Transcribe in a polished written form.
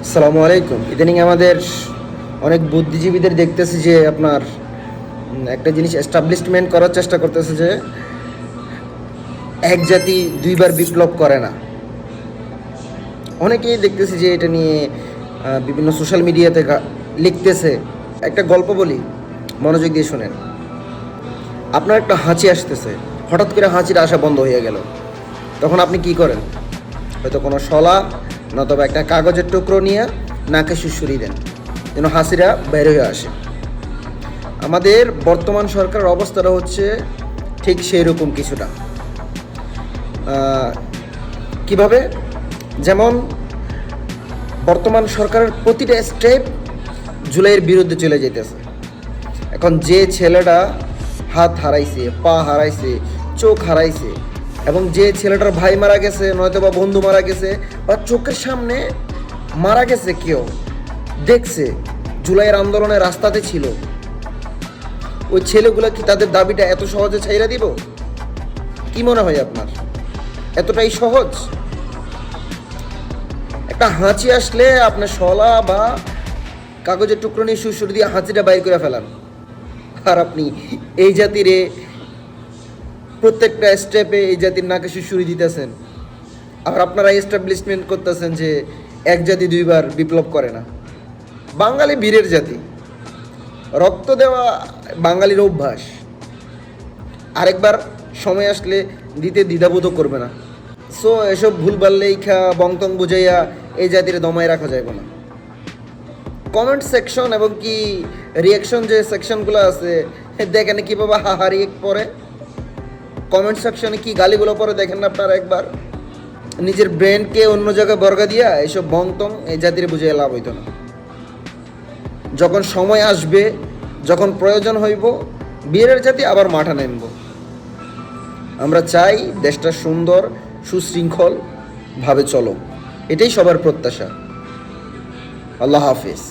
আসসালামু আলাইকুম। ইদানিং আমাদের অনেক বুদ্ধিজীবীদের দেখতেছি যে আপনার একটা জিনিস এস্টাবলিশমেন্ট করার চেষ্টা করতেছে যে এক জাতি দুইবার বিপ্লব করে না। অনেকেই দেখতেছি যে এটা নিয়ে বিভিন্ন সোশ্যাল মিডিয়াতে লিখতেছে। একটা গল্প বলি, মনোযোগ দিয়ে শোনেন। আপনার একটা হাঁচি আসতেছে, হঠাৎ করে হাঁচিটা আসা বন্ধ হয়ে গেল, তখন আপনি কি করেন? হয়তো কোনো শলা নতবা একটা কাগজের টুকরো নিয়ে নাকে সুড়সুড়ি দেন যেন হাসিরা বের হয়ে আসে। আমাদের বর্তমান সরকারের অবস্থাটা হচ্ছে ঠিক সেই রকম কিছুটা। কিভাবে? যেমন বর্তমান সরকারের প্রতিটা স্টেপ জুলাইয়ের বিরুদ্ধে চলে যেতেছে। এখন যে ছেলেটা হাত হারাইছে, পা হারাইছে, চোখ হারাইছে, এবং যে ছেলেটার ভাই মারা গেছে, নয়তো বা বন্ধু মারা গেছে, বা চোখের সামনে মারা গেছে, কেউ দেখছে, জুলাইয়ের আন্দোলনের রাস্তাতে ছিল, ওই ছেলেগুলো কি তাদের দাবিটা এত সহজে ছাইরা দিব? কি মনে হয় আপনার? এতটাই সহজ? একটা হাঁচি আসলে আপনার শলা বা কাগজের টুকরো নিয়ে সুরসুর দিয়ে হাঁচিটা বাইর করে ফেলান, আর আপনি এই জাতিরে প্রত্যেকটা স্টেপে এই জাতির নাকে সুরসুরি দিতেছেন। আর আপনারা এস্টাবলিশমেন্ট করতেছেন যে এক জাতি দুইবার বিপ্লব করে না। বাঙালি বীরের জাতি, রক্ত দেওয়া বাঙালির অভ্যাস। আরেকবার সময় আসলে দিতে দ্বিধাবোধও করবে না। সো এসব ভুলভাল লেখা বংতং বুঝাইয়া এই জাতির দমায় রাখা যাবে না। কমেন্ট সেকশন এবং কি রিয়াকশন যে সেকশনগুলো আছে, দেখেন কীভাবে হাহা রিয়েক্ট পরে। কমেন্ট সেকশনে কি গালিগুলো পরে দেখেন না আপনারা একবার। নিজের ব্রেনকে অন্য জায়গায় বর্গা দিয়া এইসব বংতং এই জাতির বুঝিয়ে লাভ হইতো না। যখন সময় আসবে, যখন প্রয়োজন হইব, বীরের জাতি আবার মাঠে নামব। আমরা চাই দেশটা সুন্দর সুশৃঙ্খল ভাবে চলো, এটাই সবার প্রত্যাশা। আল্লাহ হাফিজ।